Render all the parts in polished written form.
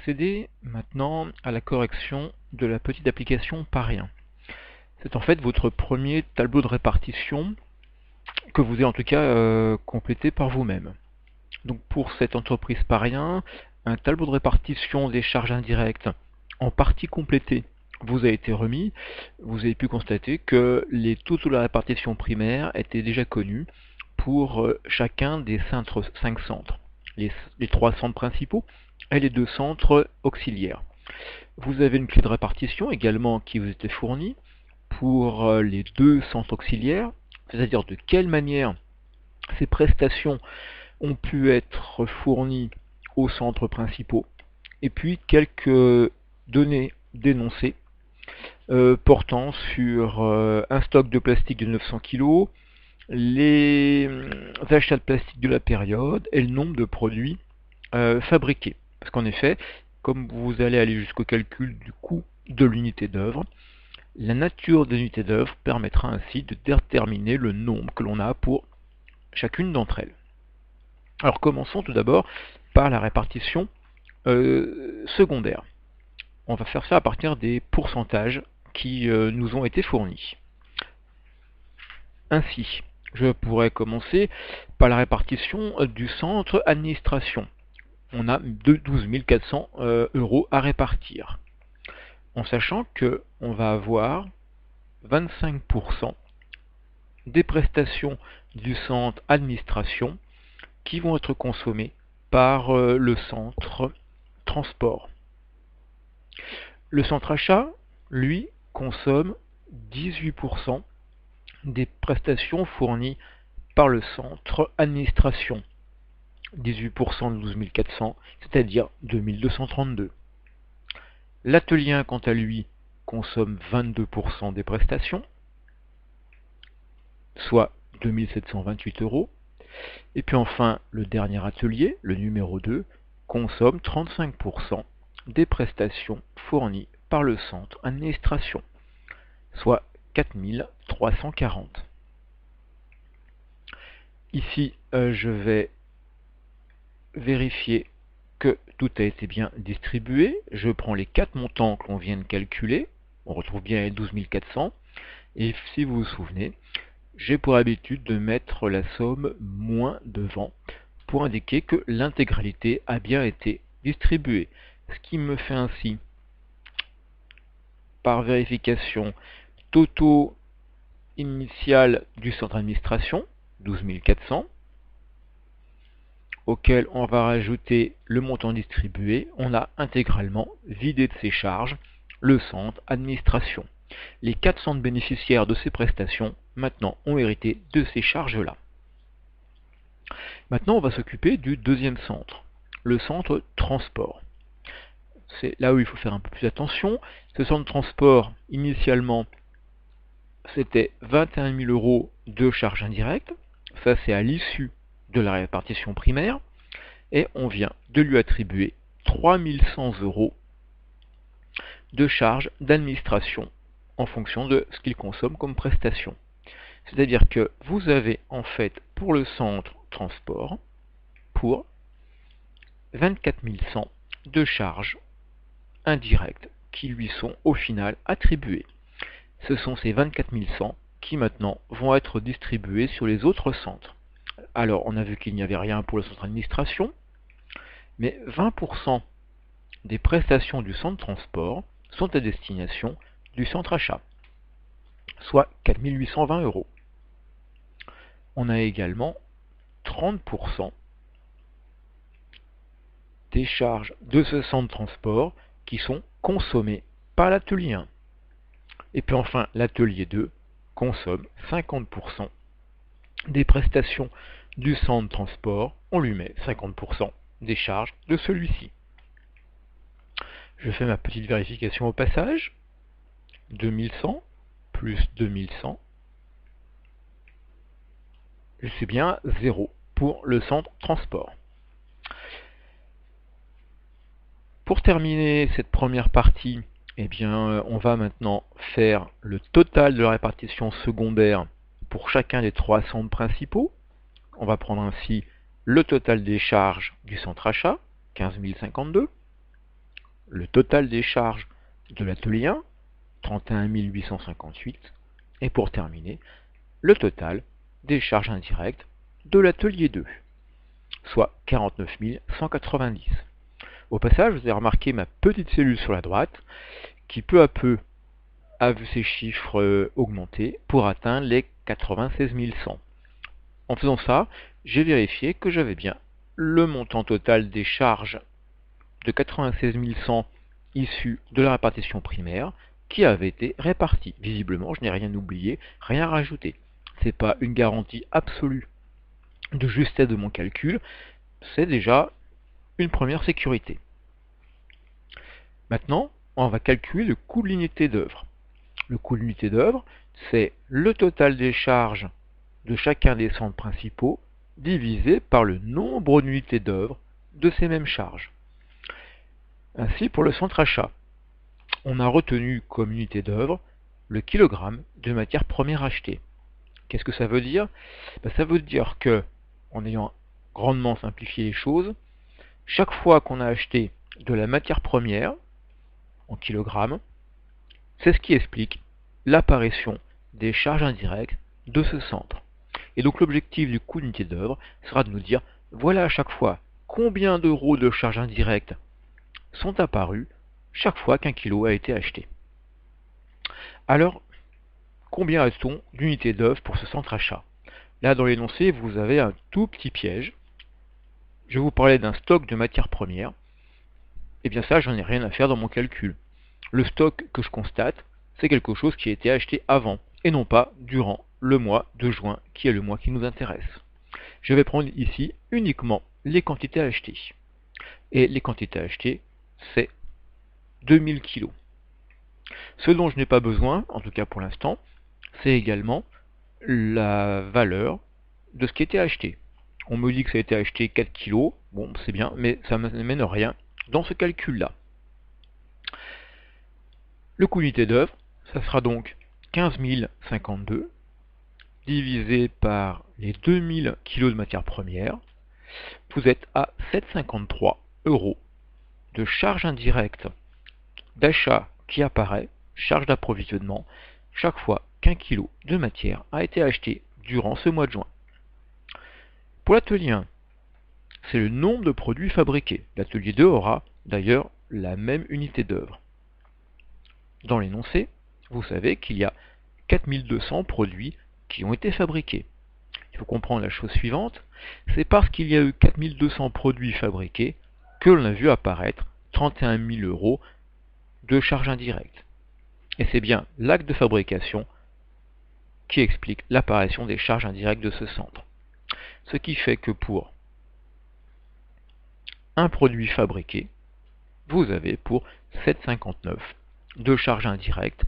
procéder maintenant à la correction de la petite application Parien. C'est en fait votre premier tableau de répartition que vous avez en tout cas complété par vous-même. Donc pour cette entreprise Parien, un tableau de répartition des charges indirectes en partie complété vous a été remis. Vous avez pu constater que les totaux de la répartition primaire étaient déjà connus pour chacun des 5 centres, les 3 centres principaux et les 2 centres auxiliaires. Vous avez une clé de répartition également qui vous était fournie pour les 2 centres auxiliaires, c'est-à-dire de quelle manière ces prestations ont pu être fournies aux centres principaux, et puis quelques données d'énoncés portant sur un stock de plastique de 900 kg, les achats de plastique de la période et le nombre de produits fabriqués. Parce qu'en effet, comme vous allez aller jusqu'au calcul du coût de l'unité d'œuvre, la nature de l'unité d'œuvre permettra ainsi de déterminer le nombre que l'on a pour chacune d'entre elles. Alors commençons tout d'abord par la répartition secondaire. On va faire ça à partir des pourcentages qui nous ont été fournis. Ainsi, je pourrais commencer par la répartition du centre administration. On a 12 400 € à répartir, en sachant qu'on va avoir 25% des prestations du centre administration qui vont être consommées par le centre transport. Le centre achat, lui, consomme 18% des prestations fournies par le centre administration. 18% de 12 400, c'est-à-dire 2232. L'atelier 1, quant à lui, consomme 22% des prestations, soit 2728 €. Et puis enfin, le dernier atelier, le numéro 2, consomme 35% des prestations fournies par le centre administration, soit 4340. Ici, je vais vérifier que tout a été bien distribué. Je prends les 4 montants que l'on vient de calculer. On retrouve bien les 12 400. Et si vous vous souvenez, j'ai pour habitude de mettre la somme moins devant pour indiquer que l'intégralité a bien été distribuée. Ce qui me fait ainsi, par vérification, totaux initial du centre administration, 12 400, auquel on va rajouter le montant distribué. On a intégralement vidé de ses charges le centre administration. Les 4 centres bénéficiaires de ces prestations maintenant ont hérité de ces charges-là. Maintenant, on va s'occuper du deuxième centre, le centre transport. C'est là où il faut faire un peu plus attention. Ce centre transport, initialement, c'était 21 000 € de charges indirectes. Ça, c'est à l'issue de la répartition primaire. Et on vient de lui attribuer 3 100 € de charges d'administration en fonction de ce qu'il consomme comme prestation. C'est-à-dire que vous avez en fait pour le centre transport pour 24 100 de charges indirectes qui lui sont au final attribuées. Ce sont ces 24 100 qui maintenant vont être distribués sur les autres centres. Alors on a vu qu'il n'y avait rien pour le centre administration, mais 20% des prestations du centre transport sont à destination du centre achat, soit 4 820 €. On a également 30% des charges de ce centre transport qui sont consommées par l'atelier 1. Et puis enfin, l'atelier 2 consomme 50% des prestations du centre transport. On lui met 50% des charges de celui-ci. Je fais ma petite vérification au passage. 2100 plus 2100. Je suis bien 0 pour le centre transport. Pour terminer cette première partie, eh bien, on va maintenant faire le total de la répartition secondaire pour chacun des 3 centres principaux. On va prendre ainsi le total des charges du centre achat, 15 052, le total des charges de l'atelier 1, 31 858, et pour terminer, le total des charges indirectes de l'atelier 2, soit 49 190. Au passage, vous avez remarqué ma petite cellule sur la droite, qui peu à peu a vu ses chiffres augmenter pour atteindre les 96 100. En faisant ça, j'ai vérifié que j'avais bien le montant total des charges de 96 100 issus de la répartition primaire qui avait été réparti. Visiblement, je n'ai rien oublié, rien rajouté. Ce n'est pas une garantie absolue de justesse de mon calcul, c'est déjà une première sécurité. Maintenant, on va calculer le coût de l'unité d'œuvre. Le coût de l'unité d'œuvre, c'est le total des charges de chacun des centres principaux divisé par le nombre d'unités d'œuvre de ces mêmes charges. Ainsi, pour le centre achat, on a retenu comme unité d'œuvre le kilogramme de matière première achetée. Qu'est-ce que ça veut dire? Ça veut dire que, en ayant grandement simplifié les choses, chaque fois qu'on a acheté de la matière première en kilogrammes, c'est ce qui explique l'apparition des charges indirectes de ce centre. Et donc l'objectif du coût d'unité d'œuvre sera de nous dire, voilà à chaque fois combien d'euros de charges indirectes sont apparus chaque fois qu'un kilo a été acheté. Alors, combien a-t-on d'unités d'œuvre pour ce centre achat? Là, dans l'énoncé, vous avez un tout petit piège. Je vous parlais d'un stock de matières premières. Et bien ça, j'en ai rien à faire dans mon calcul. Le stock que je constate, c'est quelque chose qui a été acheté avant, et non pas durant le mois de juin, qui est le mois qui nous intéresse. Je vais prendre ici uniquement les quantités achetées. Et les quantités achetées, c'est 2000 kg. Ce dont je n'ai pas besoin, en tout cas pour l'instant, c'est également la valeur de ce qui a été acheté. On me dit que ça a été acheté 4 kg, bon c'est bien, mais ça ne m'amène rien dans ce calcul-là. Le coût d'unité d'œuvre, ça sera donc 15 052 divisé par les 2000 kg de matière première. Vous êtes à 7,53 € de charge indirecte d'achat qui apparaît, charge d'approvisionnement, chaque fois qu'un kilo de matière a été acheté durant ce mois de juin. Pour l'atelier 1, c'est le nombre de produits fabriqués. L'atelier 2 aura d'ailleurs la même unité d'œuvre. Dans l'énoncé, vous savez qu'il y a 4200 produits qui ont été fabriqués. Il faut comprendre la chose suivante, c'est parce qu'il y a eu 4200 produits fabriqués que l'on a vu apparaître 31 000 € de charges indirectes. Et c'est bien l'acte de fabrication qui explique l'apparition des charges indirectes de ce centre. Ce qui fait que pour un produit fabriqué, vous avez pour 7,59 € de charges indirectes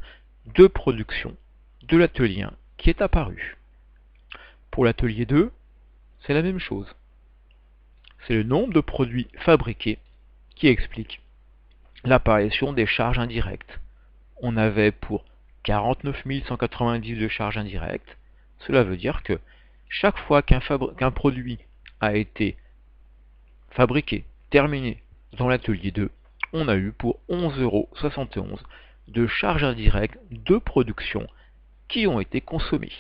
de production de l'atelier 1 qui est apparu. Pour l'atelier 2, c'est la même chose. C'est le nombre de produits fabriqués qui explique l'apparition des charges indirectes. On avait pour 49 190 de charges indirectes. Cela veut dire que chaque fois qu'un produit a été fabriqué, terminé dans l'atelier 2, on a eu pour 11,71 € de charges indirectes de production qui ont été consommées.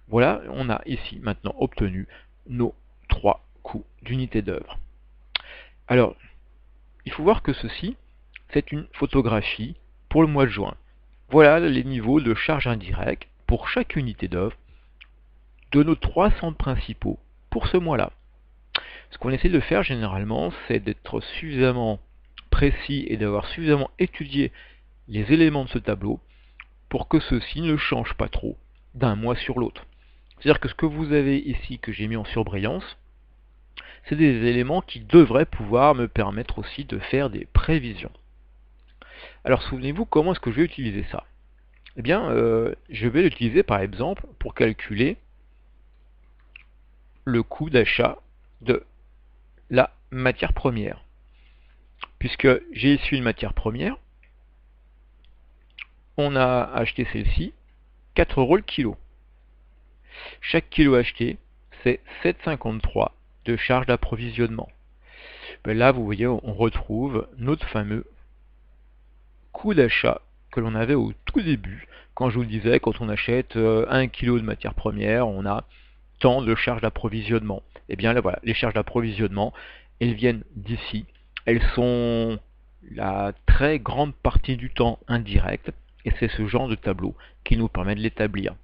Voilà, on a ici maintenant obtenu nos 3 coûts d'unité d'œuvre. Alors, il faut voir que ceci, c'est une photographie pour le mois de juin. Voilà les niveaux de charges indirectes pour chaque unité d'œuvre de nos 3 centres principaux pour ce mois-là. Ce qu'on essaie de faire généralement, c'est d'être suffisamment précis et d'avoir suffisamment étudié les éléments de ce tableau pour que ceux-ci ne changent pas trop d'un mois sur l'autre. C'est-à-dire que ce que vous avez ici, que j'ai mis en surbrillance, c'est des éléments qui devraient pouvoir me permettre aussi de faire des prévisions. Alors souvenez-vous, comment est-ce que je vais utiliser ça? Eh bien, je vais l'utiliser par exemple pour calculer le coût d'achat de la matière première. Puisque j'ai ici une matière première, on a acheté celle-ci, 4 € le kilo. Chaque kilo acheté, c'est 7,53 € de charge d'approvisionnement. Ben là, vous voyez, on retrouve notre fameux coût d'achat que l'on avait au tout début, quand je vous disais, quand on achète 1 kg de matière première, on a tant de charges d'approvisionnement. Et bien là, voilà, les charges d'approvisionnement, elles viennent d'ici. Elles sont la très grande partie du temps indirectes, et c'est ce genre de tableau qui nous permet de l'établir.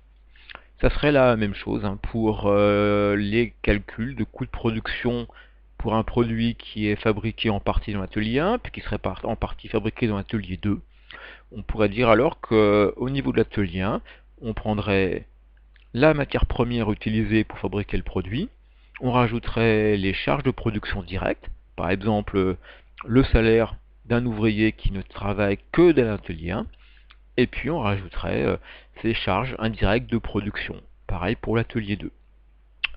Ça serait la même chose pour les calculs de coûts de production pour un produit qui est fabriqué en partie dans l'atelier 1, puis qui serait en partie fabriqué dans l'atelier 2. On pourrait dire alors qu'au niveau de l'atelier 1, on prendrait la matière première utilisée pour fabriquer le produit, on rajouterait les charges de production directes, par exemple le salaire d'un ouvrier qui ne travaille que dans l'atelier 1, et puis on rajouterait ces charges indirectes de production. Pareil pour l'atelier 2.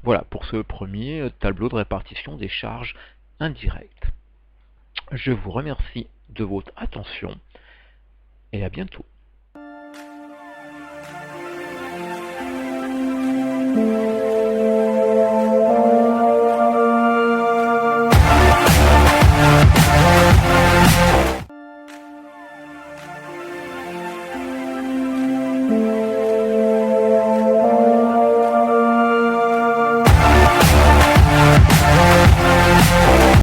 Voilà pour ce premier tableau de répartition des charges indirectes. Je vous remercie de votre attention et à bientôt.